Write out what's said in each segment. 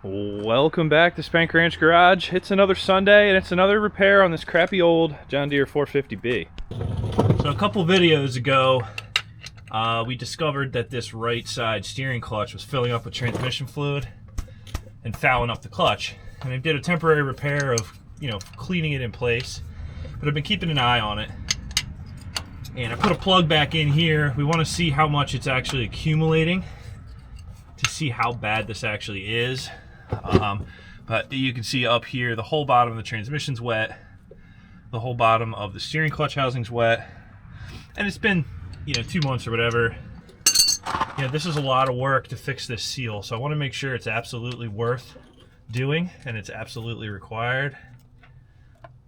Welcome back to Spank Ranch Garage. It's another Sunday and it's another repair on this crappy old John Deere 450B. So a couple videos ago, we discovered that this right side steering clutch was filling up with transmission fluid and fouling up the clutch. And I did a temporary repair of, cleaning it in place, but I've been keeping an eye on it. And I put a plug back in here. We want to see how much it's actually accumulating to see how bad this actually is. But you can see up here, the whole bottom of the transmission's wet, the whole bottom of the steering clutch housing's wet, and it's been 2 months or whatever. This is a lot of work to fix this seal, so I want to make sure it's absolutely worth doing and it's absolutely required.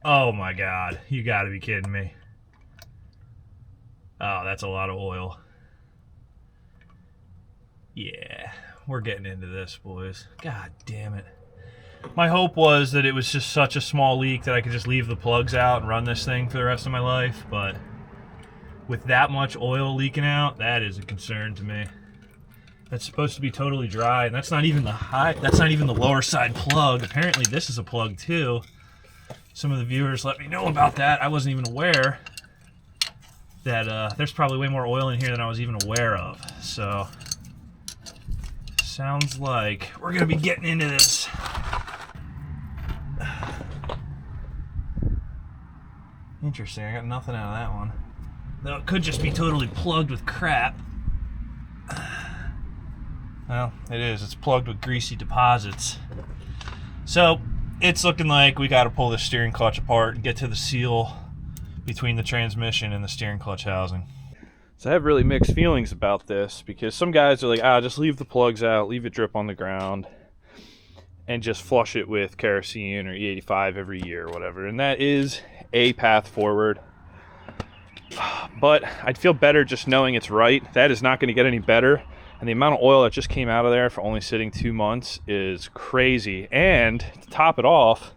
Oh my god, you gotta be kidding me. Oh, that's a lot of oil. Yeah, we're getting into this, boys. God damn it. My hope was that it was just such a small leak that I could just leave the plugs out and run this thing for the rest of my life, but with that much oil leaking out, that is a concern to me. That's supposed to be totally dry, and that's not even the lower side plug. Apparently this is a plug too. Some of the viewers let me know about that. I wasn't even aware that there's probably way more oil in here than I was even aware of. So sounds like we're gonna be getting into this. Interesting, I got nothing out of that one. Though it could just be totally plugged with crap. Well, it is. It's plugged with greasy deposits. So it's looking like we got to pull this steering clutch apart and get to the seal between the transmission and the steering clutch housing. So I have really mixed feelings about this because some guys are like, just leave the plugs out, leave it drip on the ground, and just flush it with kerosene or E85 every year or whatever. And that is a path forward. But I'd feel better just knowing it's right. That is not going to get any better. And the amount of oil that just came out of there for only sitting 2 months is crazy. And to top it off,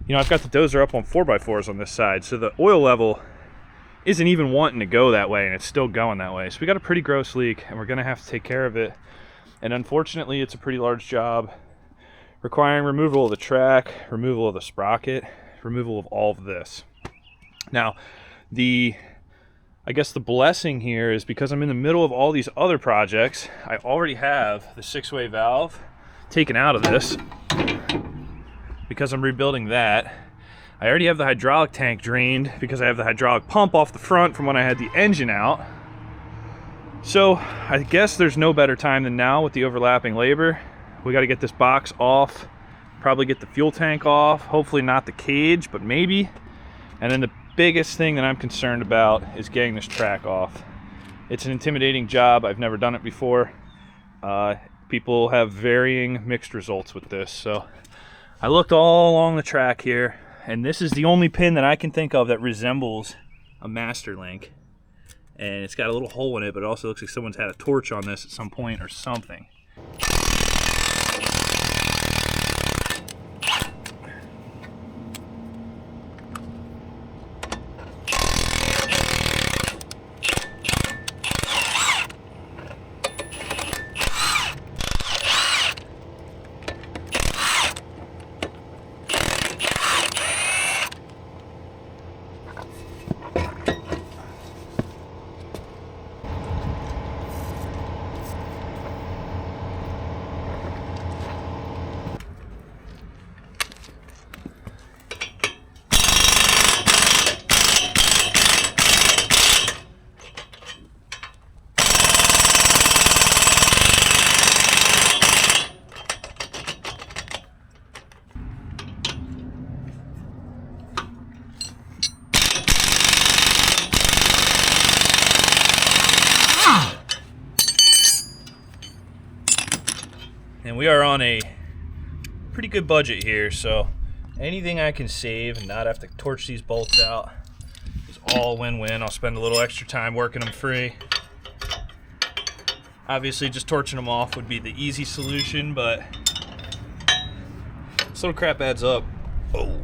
I've got the dozer up on 4x4s on this side, so the oil level isn't even wanting to go that way, and it's still going that way. So we got a pretty gross leak, and we're going to have to take care of it. And unfortunately, it's a pretty large job, requiring removal of the track, removal of the sprocket, removal of all of this. Now, I guess the blessing here is because I'm in the middle of all these other projects, I already have the 6-way valve taken out of this because I'm rebuilding that. I already have the hydraulic tank drained because I have the hydraulic pump off the front from when I had the engine out. So I guess there's no better time than now with the overlapping labor. We got to get this box off, probably get the fuel tank off, hopefully not the cage, but maybe. And then the biggest thing that I'm concerned about is getting this track off. It's an intimidating job. I've never done it before. People have varying mixed results with this. So I looked all along the track here, and this is the only pin that I can think of that resembles a master link. And it's got a little hole in it, but it also looks like someone's had a torch on this at some point or something. And we are on a pretty good budget here, so anything I can save and not have to torch these bolts out is all win-win. I'll spend a little extra time working them free. Obviously, just torching them off would be the easy solution, but this little crap adds up. Oh.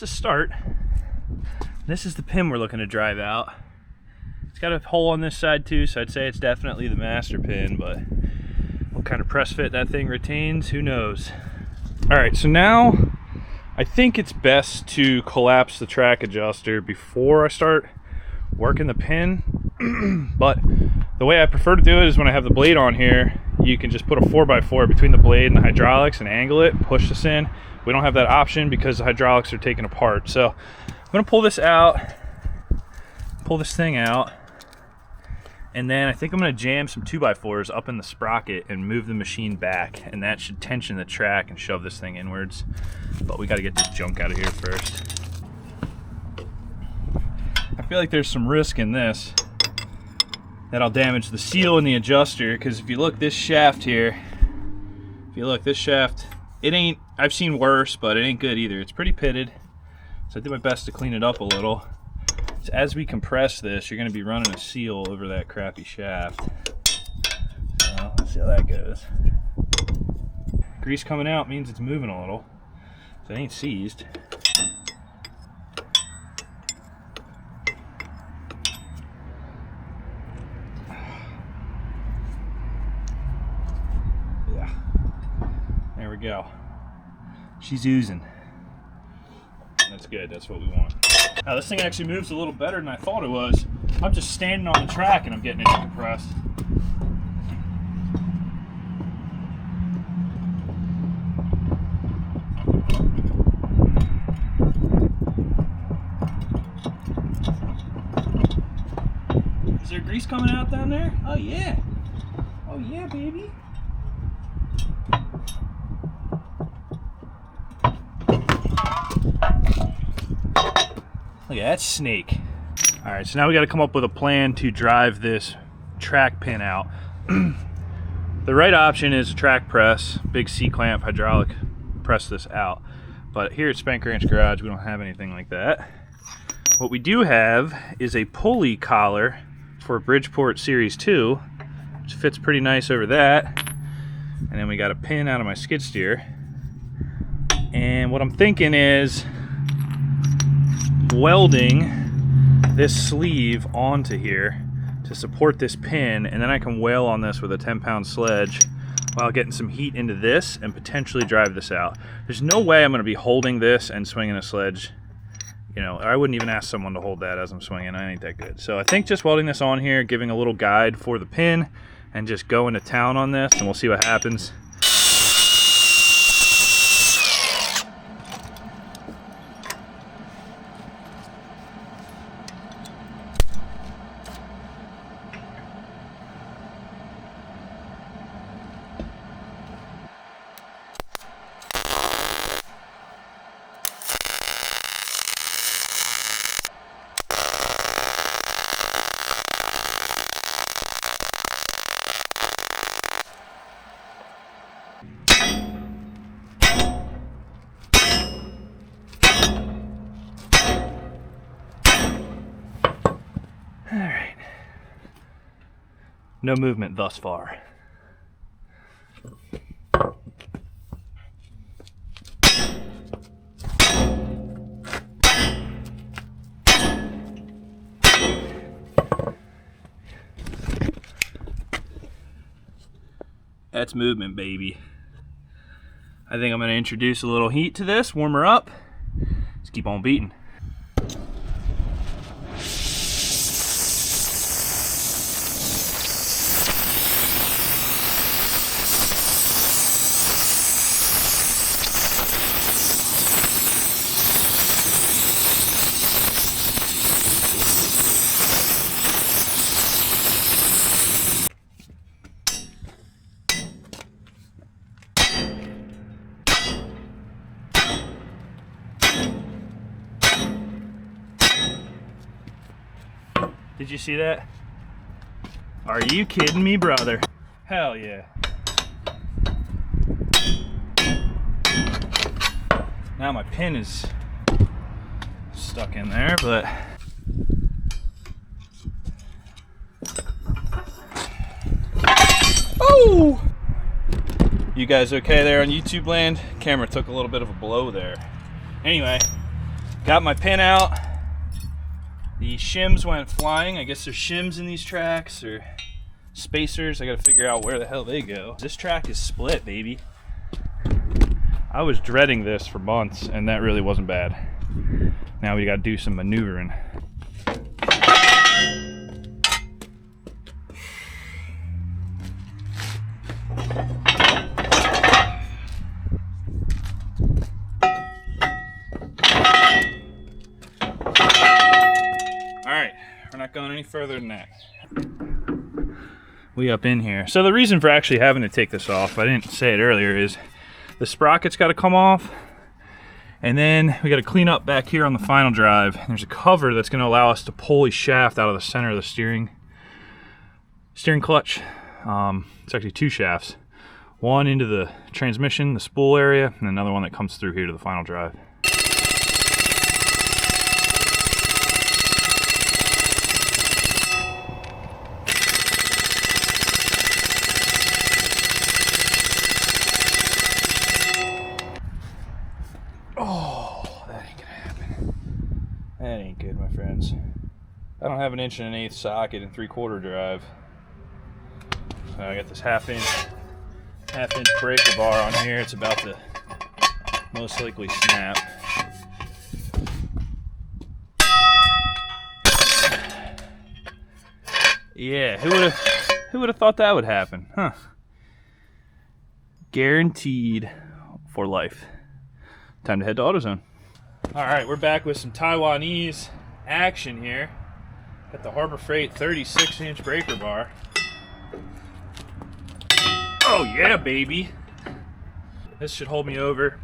to start, this is the pin we're looking to drive out. It's got a hole on this side too, so I'd say it's definitely the master pin, but what kind of press fit that thing retains, who knows. All right, so now I think it's best to collapse the track adjuster before I start working the pin. But the way I prefer to do it is when I have the blade on here, you can just put a 4x4 between the blade and the hydraulics and angle it, push this in. We don't have that option because the hydraulics are taken apart. So I'm gonna pull this out, pull this thing out, and then I think I'm gonna jam some 2x4s up in the sprocket and move the machine back, and that should tension the track and shove this thing inwards. But we gotta get this junk out of here first. I feel like there's some risk in this that I'll damage the seal in the adjuster, because if you look, this shaft here, if you look, this shaft, it ain't, I've seen worse, but it ain't good either. It's pretty pitted, so I did my best to clean it up a little. So as we compress this, you're gonna be running a seal over that crappy shaft. So let's see how that goes. Grease coming out means it's moving a little, so it ain't seized. There we go. She's oozing. That's good, that's what we want. Now this thing actually moves a little better than I thought it was. I'm just standing on the track and I'm getting it compressed. Is there grease coming out down there? Oh yeah. Oh yeah, baby. Look at that snake. All right, so now we got to come up with a plan to drive this track pin out. The right option is a track press, big C-clamp hydraulic, press this out. But here at Spank Ranch Garage, we don't have anything like that. What we do have is a pulley collar for Bridgeport Series 2, which fits pretty nice over that. And then we got a pin out of my skid steer. And what I'm thinking is welding this sleeve onto here to support this pin, and then I can whale on this with a 10-pound sledge while getting some heat into this and potentially drive this out. There's no way I'm going to be holding this and swinging a sledge. You know, I wouldn't even ask someone to hold that as I'm swinging. I ain't that good. So I think just welding this on here, giving a little guide for the pin, and just going to town on this, and we'll see what happens. All right. No movement thus far. That's movement, baby. I think I'm going to introduce a little heat to this, warm her up. Let's keep on beating. Did you see that? Are you kidding me, brother? Hell yeah. Now my pin is stuck in there, but oh! You guys okay there on YouTube land? Camera took a little bit of a blow there. Anyway, Got my pin out. The shims went flying. I guess there's shims in these tracks or spacers. I gotta figure out where the hell they go. This track is split, baby. I was dreading this for months, and that really wasn't bad. Now we gotta do some maneuvering. Alright, we're not going any further than that. We up in here. So the reason for actually having to take this off, I didn't say it earlier, is the sprocket's got to come off, and then we got to clean up back here on the final drive. There's a cover that's going to allow us to pull a shaft out of the center of the steering clutch. It's actually two shafts, one into the transmission, the spool area, and another one that comes through here to the final drive. That ain't good, my friends. I don't have an 1 1/8" socket and 3/4 drive. So I got this half-inch breaker bar on here. It's about to most likely snap. Yeah, who would have thought that would happen, huh? Guaranteed for life. Time to head to AutoZone. All right, we're back with some Taiwanese action here. Got the Harbor Freight 36-inch breaker bar. Oh yeah, baby. This should hold me over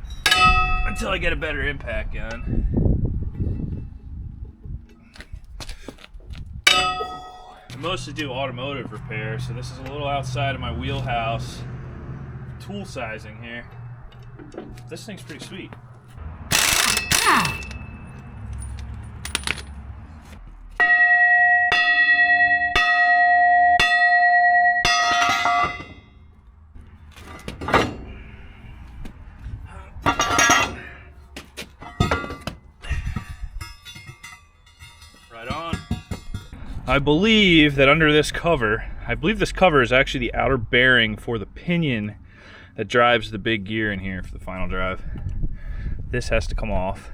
until I get a better impact gun. I mostly do automotive repair, so this is a little outside of my wheelhouse tool sizing here. This thing's pretty sweet. Right on. I believe that under this cover, this cover is actually the outer bearing for the pinion that drives the big gear in here for the final drive. This has to come off.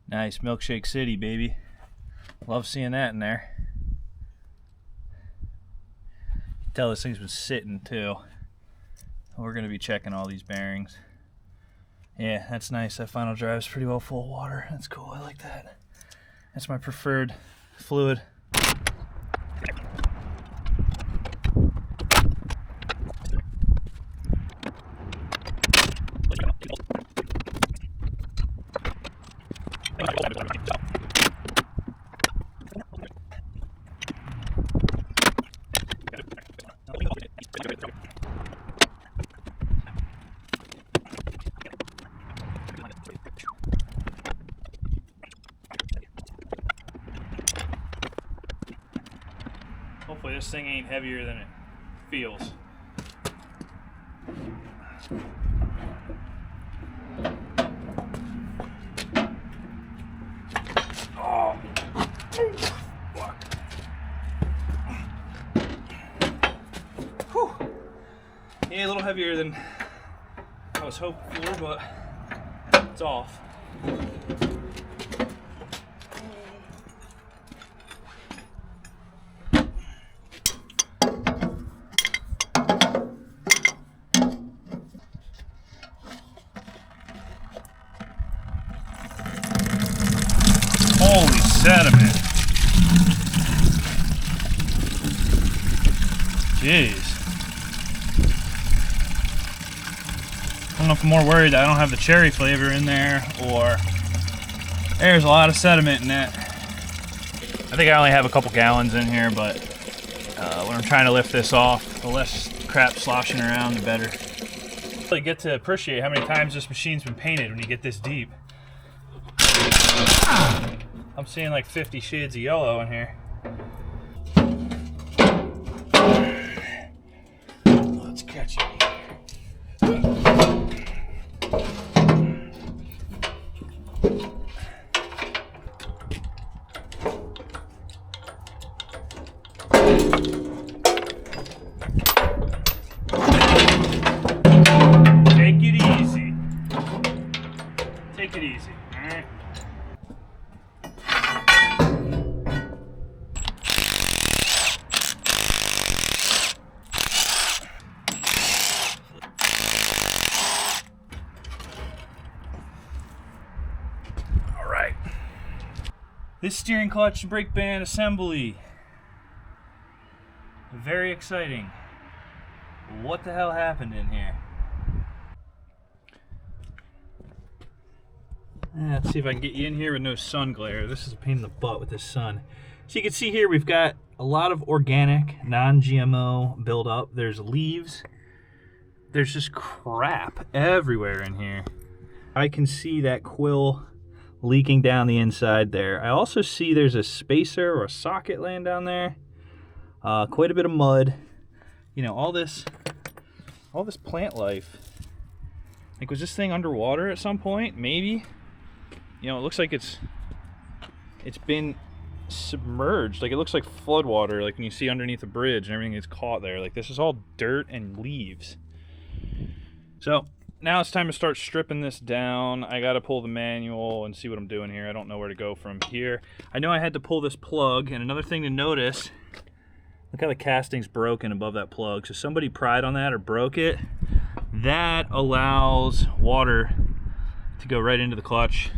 Nice, Milkshake City, baby. Love seeing that in there. Tell this thing's been sitting too. We're gonna be checking all these bearings. Yeah, that's nice. That final drive's pretty well full of water. That's cool. I like that. That's my preferred fluid. Hopefully this thing ain't heavier than it feels. Oh, fuck. Whew. Yeah, a little heavier than I was hoping for, but it's off. Holy sediment. Jeez. I don't know if I'm more worried that I don't have the cherry flavor in there, or there's a lot of sediment in that. I think I only have a couple gallons in here, but when I'm trying to lift this off, the less crap sloshing around, the better. You really get to appreciate how many times this machine's been painted when you get this deep. I'm seeing like 50 shades of yellow in here. Let's catch it. Take it easy. Take it easy. All right. All right. This steering clutch and brake band assembly. Very exciting. What the hell happened in here? Let's see if I can get you in here with no sun glare. This is a pain in the butt with this sun. So you can see here we've got a lot of organic, non-GMO buildup. There's leaves. There's just crap everywhere in here. I can see that quill leaking down the inside there. I also see there's a spacer or a socket laying down there. Quite a bit of mud. You know, all this plant life. Like, was this thing underwater at some point? Maybe. You know, it looks like it's been submerged. Like, it looks like flood water, like when you see underneath a bridge and everything is caught there. Like, this is all dirt and leaves. So now it's time to start stripping this down. I got to pull the manual and see what I'm doing here. I don't know where to go from here. I know I had to pull this plug, and another thing to notice, look how the casting's broken above that plug. So somebody pried on that or broke it. That allows water to go right into the clutch,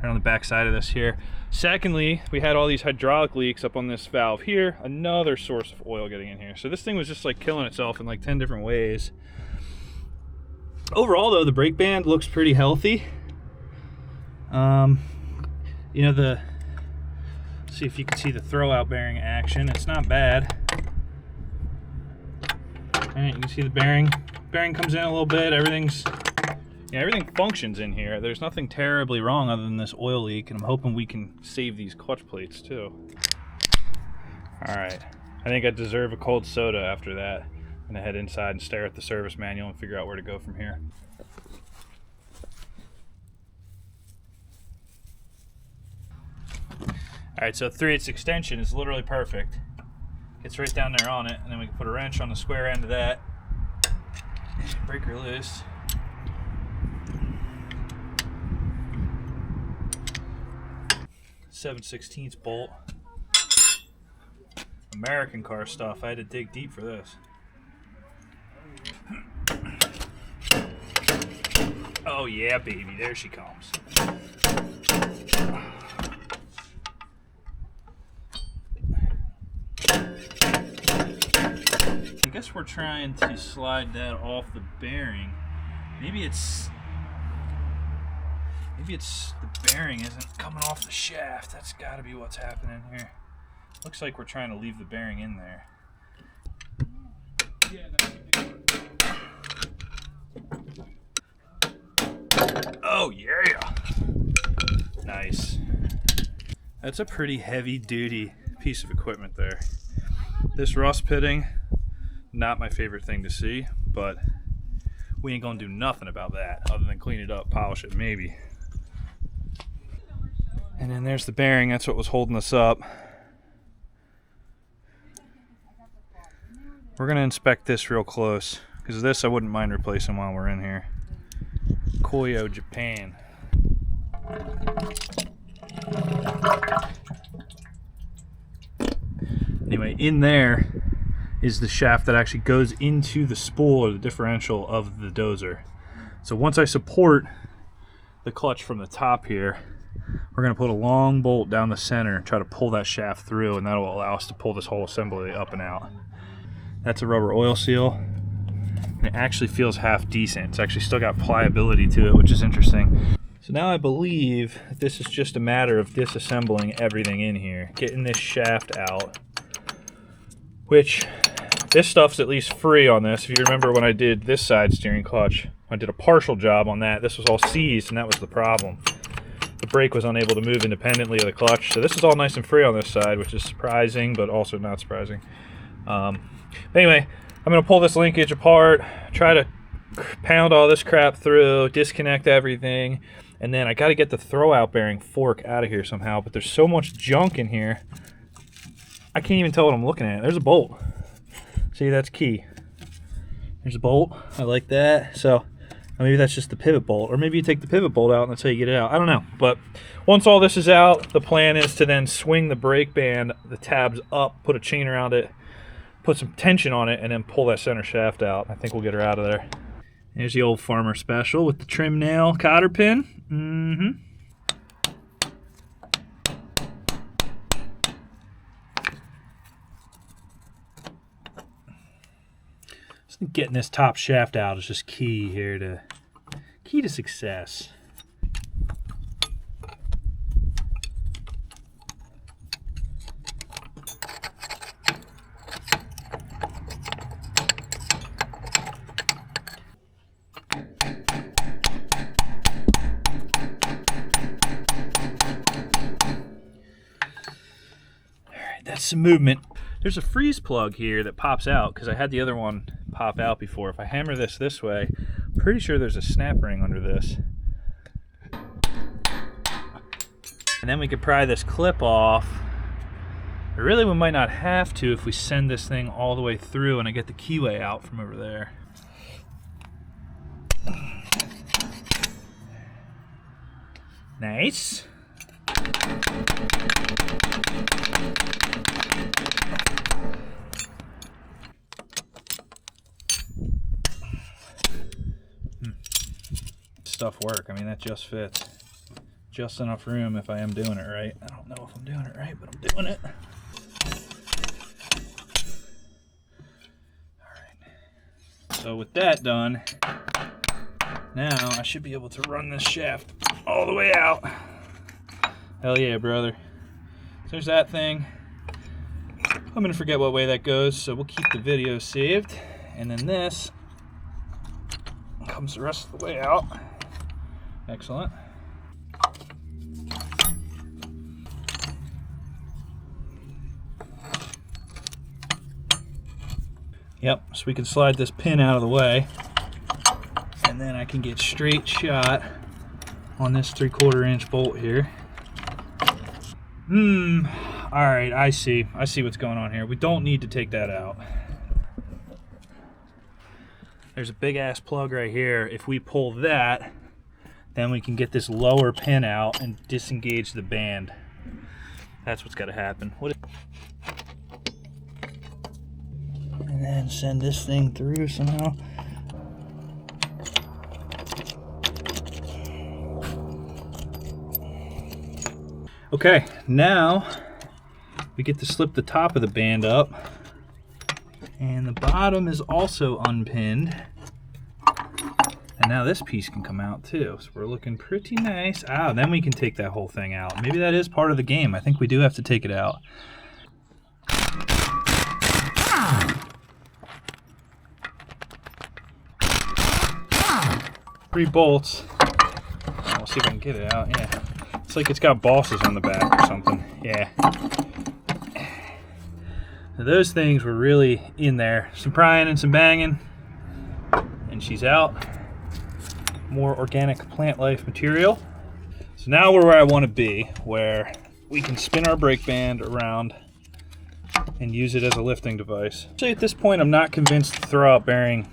right on the back side of this here. Secondly, we had all these hydraulic leaks up on this valve here. Another source of oil getting in here. So this thing was just like killing itself in like 10 different ways. Overall though, the brake band looks pretty healthy. You know, let's see if you can see the throwout bearing action. It's not bad. Alright, you can see the bearing comes in a little bit. Everything functions in here. There's nothing terribly wrong other than this oil leak, and I'm hoping we can save these clutch plates too. Alright, I think I deserve a cold soda after that. I'm gonna head inside and stare at the service manual and figure out where to go from here. Alright, so 3/8 extension is literally perfect. Gets right down there on it, and then we can put a wrench on the square end of that. Breaker loose. .7/16 bolt. American car stuff. I had to dig deep for this. Oh yeah, baby, there she comes. I guess we're trying to slide that off the bearing. Maybe it's the bearing isn't coming off the shaft. That's got to be what's happening here. Looks like we're trying to leave the bearing in there. Oh yeah! Nice. That's a pretty heavy duty piece of equipment there. This rust pitting, not my favorite thing to see, but we ain't gonna do nothing about that other than clean it up, polish it maybe. And then there's the bearing. That's what was holding us up. We're gonna inspect this real close, because this I wouldn't mind replacing while we're in here. Koyo, Japan. Anyway, in there is the shaft that actually goes into the spool or the differential of the dozer. So once I support the clutch from the top here, we're going to put a long bolt down the center, try to pull that shaft through, and that will allow us to pull this whole assembly up and out. That's a rubber oil seal, and it actually feels half decent. It's actually still got pliability to it, which is interesting. So now I believe that this is just a matter of disassembling everything in here, getting this shaft out, which this stuff's at least free on this. If you remember when I did this side steering clutch, I did a partial job on that. This was all seized, and that was the problem. the brake was unable to move independently of the clutch. So this is all nice and free on this side, which is surprising, but also not surprising. Anyway, I'm going to pull this linkage apart, try to pound all this crap through, disconnect everything, and then I got to get the throwout bearing fork out of here somehow, but there's so much junk in here, I can't even tell what I'm looking at. There's a bolt. See, that's key. There's a bolt. I like that. So maybe that's just the pivot bolt, or maybe you take the pivot bolt out and that's how you get it out. I don't know. But once all this is out, the plan is to then swing the brake band, the tabs up, put a chain around it, put some tension on it, and then pull that center shaft out. I think we'll get her out of there. There's the old Farmer Special with the trim nail cotter pin. Getting this top shaft out is just key to success. Alright, that's some movement. There's a freeze plug here that pops out because I had the other one pop out before. If I hammer this way, I'm pretty sure there's a snap ring under this. And then we could pry this clip off. But really, we might not have to if we send this thing all the way through and I get the keyway out from over there. Nice. Stuff work. I mean, that just fits. Just enough room if I am doing it right. I don't know if I'm doing it right, but I'm doing it. Alright. So with that done, now I should be able to run this shaft all the way out. Hell yeah, brother. So there's that thing. I'm gonna forget what way that goes, so we'll keep the video saved. And then this comes the rest of the way out. Excellent. Yep, so we can slide this pin out of the way, and then I can get straight shot on this 3/4 inch bolt here. Alright, I see what's going on here. We don't need to take that out. There's a big ass plug right here. If we pull that, then we can get this lower pin out and disengage the band. That's what's got to happen. And then send this thing through somehow. Okay, now we get to slip the top of the band up. And the bottom is also unpinned. And now this piece can come out too. So we're looking pretty nice. Ah, then we can take that whole thing out. Maybe that is part of the game. I think we do have to take it out. 3 bolts. We'll see if I can get it out. Yeah. It's like it's got bosses on the back or something. Yeah. So those things were really in there. Some prying and some banging. And she's out. More organic plant life material. So now we're where I want to be, where we can spin our brake band around and use it as a lifting device. So at this point, I'm not convinced the throwout bearing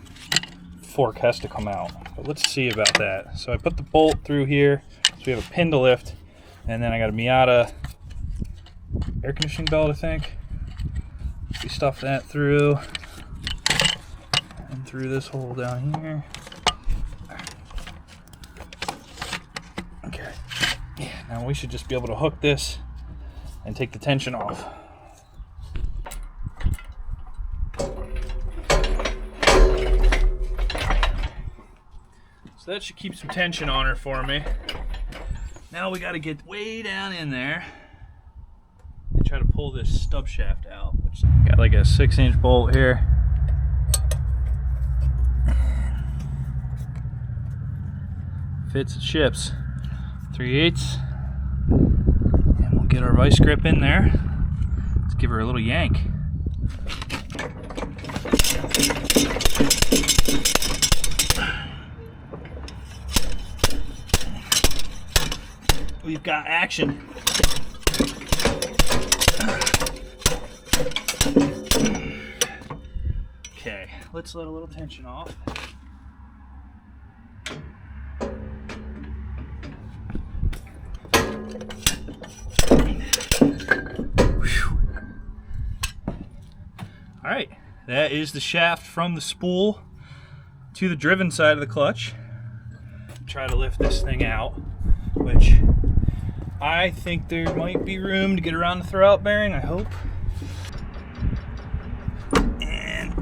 fork has to come out, but let's see about that. So I put the bolt through here, so we have a pin to lift, and then I got a Miata air conditioning belt, I think. We stuff that through, and through this hole down here. Okay, yeah, now we should just be able to hook this and take the tension off. So that should keep some tension on her for me. Now we got to get way down in there and try to pull this stub shaft out. Which got like a 6-inch bolt here. Fits, it ships. 3/8. And we'll get our vice grip in there. Let's give her a little yank. We've got action. Okay, let's let a little tension off. All right, that is the shaft from the spool to the driven side of the clutch. Try to lift this thing out, which I think there might be room to get around the throwout bearing, I hope. And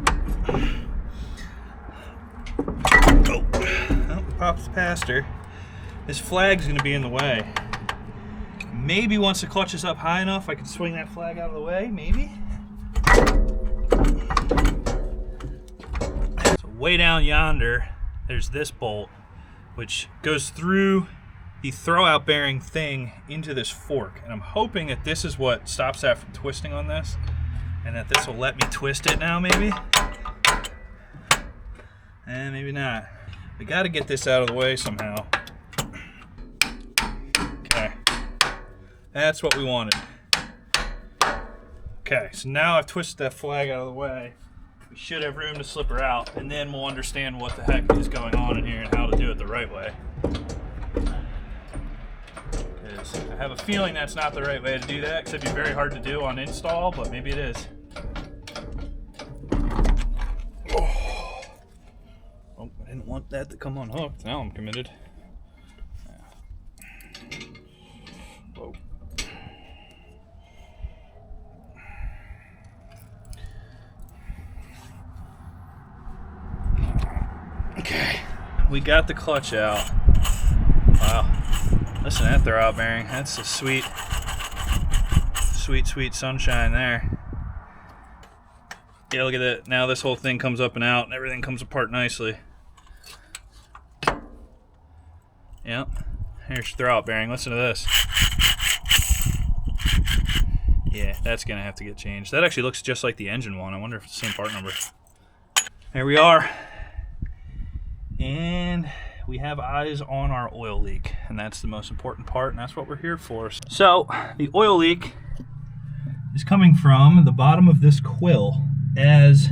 oh, pops past her. This flag's gonna be in the way. Maybe once the clutch is up high enough, I can swing that flag out of the way, maybe. So way down yonder, there's this bolt, which goes through the throwout bearing thing into this fork. And I'm hoping that this is what stops that from twisting on this, and that this will let me twist it now, maybe. And maybe not. We gotta get this out of the way somehow. Okay. That's what we wanted. Okay, so now I've twisted that flag out of the way. We should have room to slip her out, and then we'll understand what the heck is going on in here and how to do it the right way. Because I have a feeling that's not the right way to do that, because it'd be very hard to do on install, but maybe it is. Oh, I didn't want that to come unhooked. Now I'm committed. Whoa. Okay, we got the clutch out. Wow, listen to that throwout bearing. That's a sweet, sweet, sweet sunshine there. Yeah, look at that. Now this whole thing comes up and out and everything comes apart nicely. Yep, here's your throwout bearing. Listen to this. Yeah, that's gonna have to get changed. That actually looks just like the engine one. I wonder if it's the same part number. There we are. And we have eyes on our oil leak, and that's the most important part, and that's what we're here for. So the oil leak is coming from the bottom of this quill, as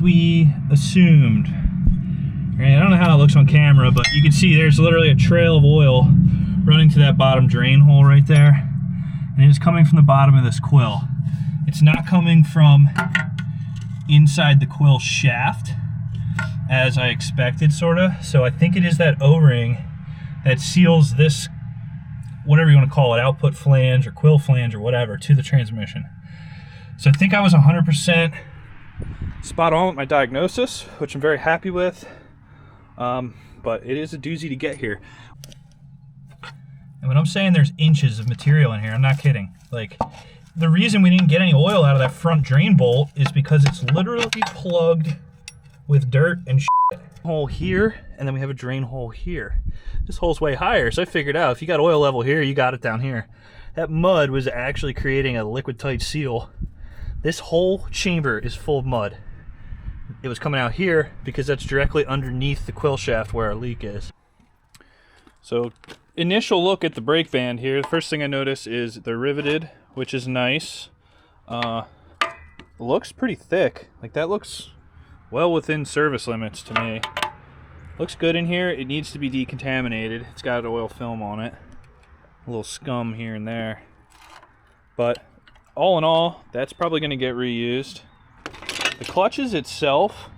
we assumed. And I don't know how it looks on camera, but you can see there's literally a trail of oil running to that bottom drain hole right there, and it is coming from the bottom of this quill. It's not coming from inside the quill shaft, as I expected, sorta. So I think it is that O-ring that seals this, whatever you want to call it, output flange or quill flange or whatever, to the transmission. So I think I was 100% spot on with my diagnosis, which I'm very happy with. But it is a doozy to get here. And when I'm saying there's inches of material in here, I'm not kidding. Like, the reason we didn't get any oil out of that front drain bolt is because it's literally plugged with dirt and shit. Hole here, and then we have a drain hole here. This hole's way higher, so I figured out if you got oil level here, you got it down here. That mud was actually creating a liquid tight seal. This whole chamber is full of mud. It was coming out here because that's directly underneath the quill shaft where our leak is. So initial look at the brake band here, the first thing I notice is they're riveted, which is nice. Looks pretty thick. Like, that looks well within service limits to me. Looks good in here. It needs to be decontaminated. It's got oil film on it. A little scum here and there. But all in all, that's probably going to get reused. The clutches itself,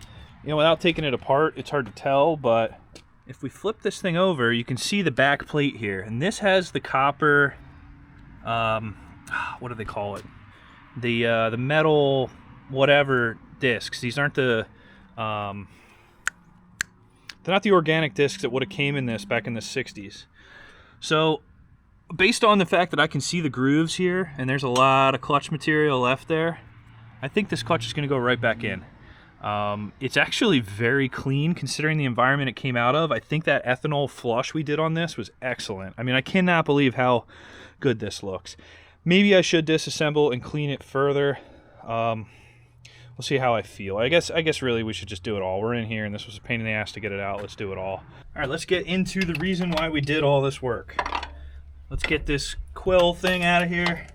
you know, without taking it apart, it's hard to tell, but if we flip this thing over, you can see the back plate here. And this has the copper, what do they call it? The metal whatever discs. These aren't the they're not the organic discs that would have came in this back in the 60s. So based on the fact that I can see the grooves here and there's a lot of clutch material left there, I think this clutch is going to go right back in. It's actually very clean considering the environment it came out of. I think that ethanol flush we did on this was excellent. I mean, I cannot believe how good this looks. Maybe I should disassemble and clean it further. We'll see how I feel. I guess really we should just do it all. We're in here and this was a pain in the ass to get it out. Let's do it all. All right, let's get into the reason why we did all this work. Let's get this quill thing out of here.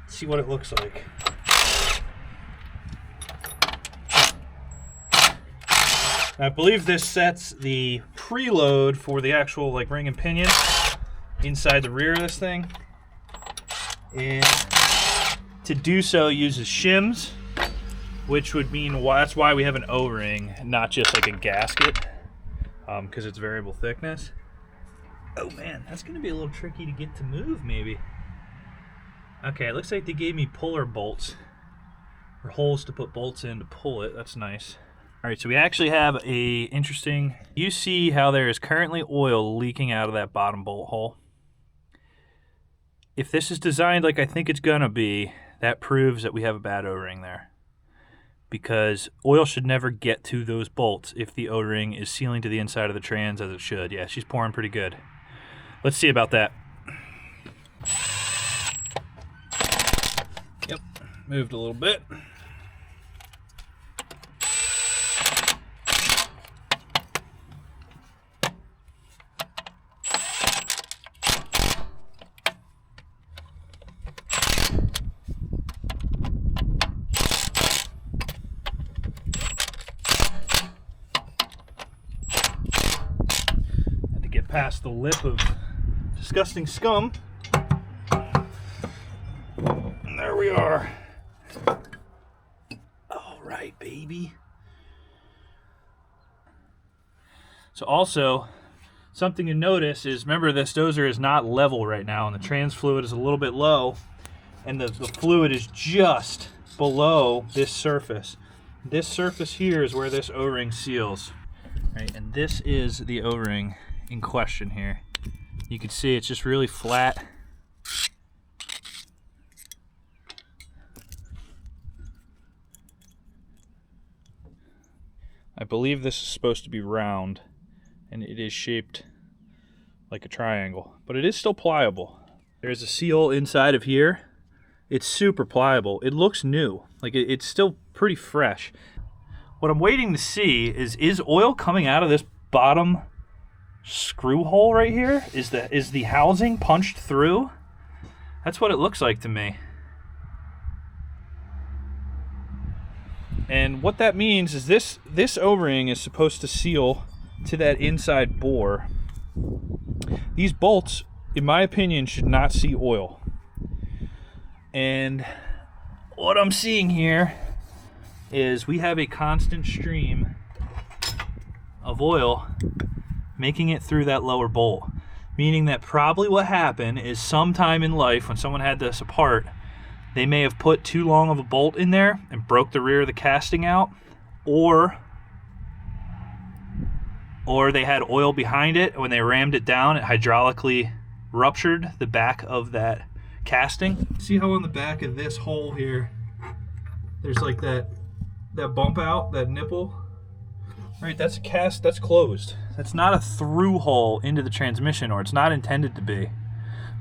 See what it looks like. I believe this sets the preload for the actual like ring and pinion inside the rear of this thing. And to do so uses shims, which would mean that's why we have an O-ring, not just like a gasket, because it's variable thickness. Oh man, that's gonna be a little tricky to get to move maybe. Okay, it looks like they gave me puller bolts, or holes to put bolts in to pull it. That's nice. All right, so we actually have a interesting, you see how there is currently oil leaking out of that bottom bolt hole. If this is designed like I think it's gonna be, that proves that we have a bad O-ring there. Because oil should never get to those bolts if the O-ring is sealing to the inside of the trans as it should. Yeah, she's pouring pretty good. Let's see about that. Yep, moved a little bit. Past the lip of disgusting scum. And there we are. All right, baby. So also, something to notice is, remember this dozer is not level right now and the trans fluid is a little bit low and the fluid is just below this surface. This surface here is where this O-ring seals. Right, and this is the O-ring in question here. You can see it's just really flat. I believe this is supposed to be round and it is shaped like a triangle, but it is still pliable. There's a seal inside of here. It's super pliable. It looks new, like it's still pretty fresh. What I'm waiting to see is oil coming out of this bottom screw hole right here? Is the housing punched through? That's what it looks like to me. And what that means is this O-ring is supposed to seal to that inside bore. These bolts, in my opinion, should not see oil. And what I'm seeing here is we have a constant stream of oil making it through that lower bolt, meaning that probably what happened is sometime in life when someone had this apart, they may have put too long of a bolt in there and broke the rear of the casting out, or they had oil behind it. When they rammed it down, it hydraulically ruptured the back of that casting. See how on the back of this hole here, there's like that bump out, that nipple? Right, that's a cast, that's closed. That's not a through hole into the transmission, or it's not intended to be.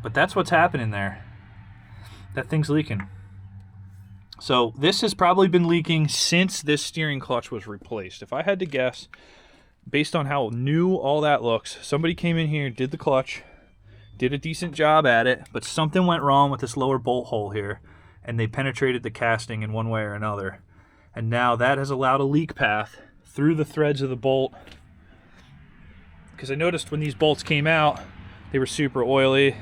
But that's what's happening there. That thing's leaking. So this has probably been leaking since this steering clutch was replaced. If I had to guess, based on how new all that looks, somebody came in here, did the clutch, did a decent job at it, but something went wrong with this lower bolt hole here, and they penetrated the casting in one way or another. And now that has allowed a leak path through the threads of the bolt, because I noticed when these bolts came out they were super oily,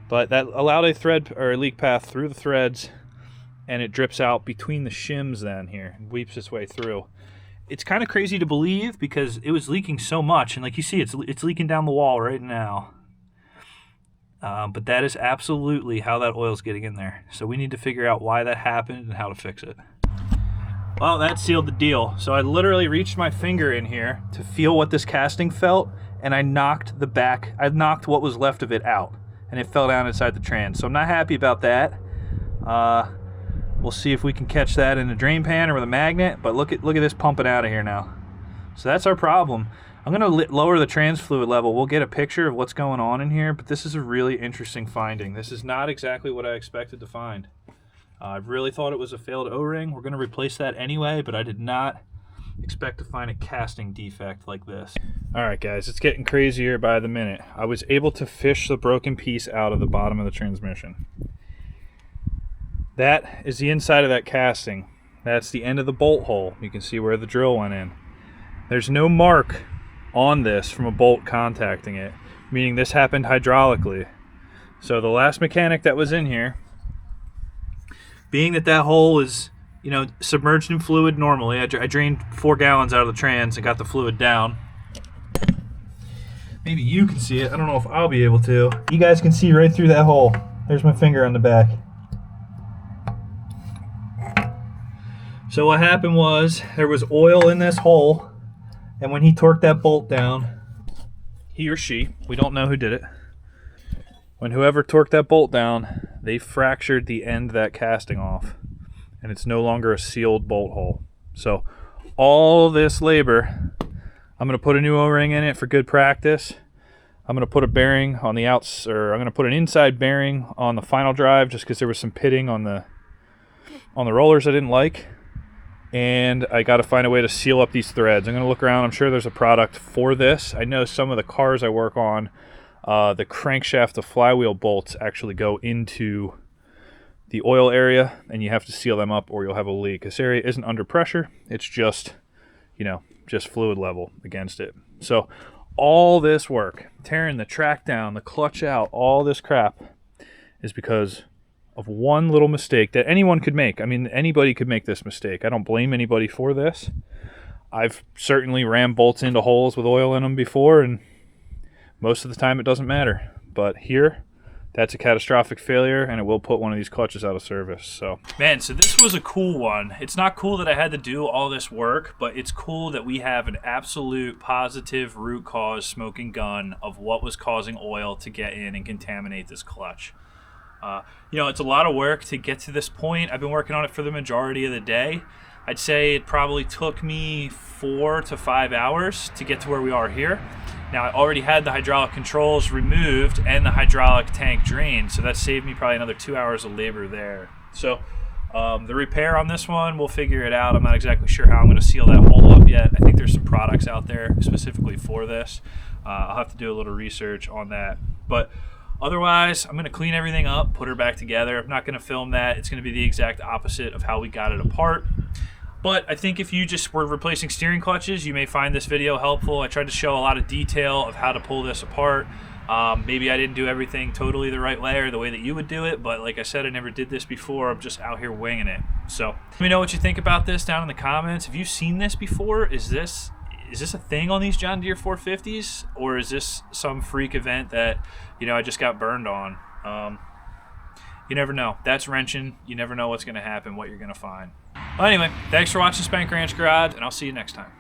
but that allowed a thread or a leak path through the threads, and it drips out between the shims then here and weeps its way through. It's kind of crazy to believe because it was leaking so much, and like you see, it's leaking down the wall right now. But that is absolutely how that oil's getting in there. So we need to figure out why that happened and how to fix it. Well, that sealed the deal. So I literally reached my finger in here to feel what this casting felt, and I knocked what was left of it out, and it fell down inside the trans. So I'm not happy about that. We'll We'll see if we can catch that in a drain pan or with a magnet, but look at this pumping out of here now. So that's our problem. I'm gonna lower the trans fluid level. We'll get a picture of what's going on in here, but this is a really interesting finding. This is not exactly what I expected to find. I really thought it was a failed O-ring. We're gonna replace that anyway, but I did not expect to find a casting defect like this. All right, guys, it's getting crazier by the minute. I was able to fish the broken piece out of the bottom of the transmission. That is the inside of that casting. That's the end of the bolt hole. You can see where the drill went in. There's no mark on this from a bolt contacting it, meaning this happened hydraulically. So the last mechanic that was in here, being that that hole is, you know, submerged in fluid normally, I drained 4 gallons out of the trans and got the fluid down. Maybe you can see it. I don't know if I'll be able to. You guys can see right through that hole. There's my finger on the back. So what happened was there was oil in this hole, and when he torqued that bolt down, he or she, we don't know who did it, when whoever torqued that bolt down, they fractured the end of that casting off, and it's no longer a sealed bolt hole. So all this labor, I'm going to put a new O-ring in it for good practice. I'm going to put a bearing on the outs, or I'm going to put an inside bearing on the final drive just because there was some pitting on the rollers I didn't like. And I got to find a way to seal up these threads. I'm going to look around. I'm sure there's a product for this. I know some of the cars I work on, the crankshaft, the flywheel bolts actually go into the oil area, and you have to seal them up or you'll have a leak. This area isn't under pressure. It's just, you know, just fluid level against it. So all this work, tearing the track down, the clutch out, all this crap is because of one little mistake that anyone could make. I mean, anybody could make this mistake. I don't blame anybody for this. I've certainly rammed bolts into holes with oil in them before, and most of the time it doesn't matter. But here, that's a catastrophic failure, and it will put one of these clutches out of service. So, man, so this was a cool one. It's not cool that I had to do all this work, but it's cool that we have an absolute positive root cause smoking gun of what was causing oil to get in and contaminate this clutch. You know, it's a lot of work to get to this point. I've been working on it for the majority of the day. I'd say it probably took me 4 to 5 hours to get to where we are here. Now, I already had the hydraulic controls removed and the hydraulic tank drained, so that saved me probably another 2 hours of labor there. So the repair on this one, we'll figure it out. I'm not exactly sure how I'm going to seal that hole up yet. I think there's some products out there specifically for this. I'll have to do a little research on that. But otherwise, I'm going to clean everything up, put her back together. I'm not going to film that. It's going to be the exact opposite of how we got it apart. But I think if you just were replacing steering clutches, you may find this video helpful. I tried to show a lot of detail of how to pull this apart. Maybe I didn't do everything totally the right way or the way that you would do it, but like I said, I never did this before. I'm just out here winging it. So let me know what you think about this down in the comments. Have you seen this before? Is this a thing on these John Deere 450s, or is this some freak event that, you know, I just got burned on? You never know. That's wrenching. You never know what's going to happen, what you're going to find. Well, anyway, thanks for watching Spank Ranch Garage, and I'll see you next time.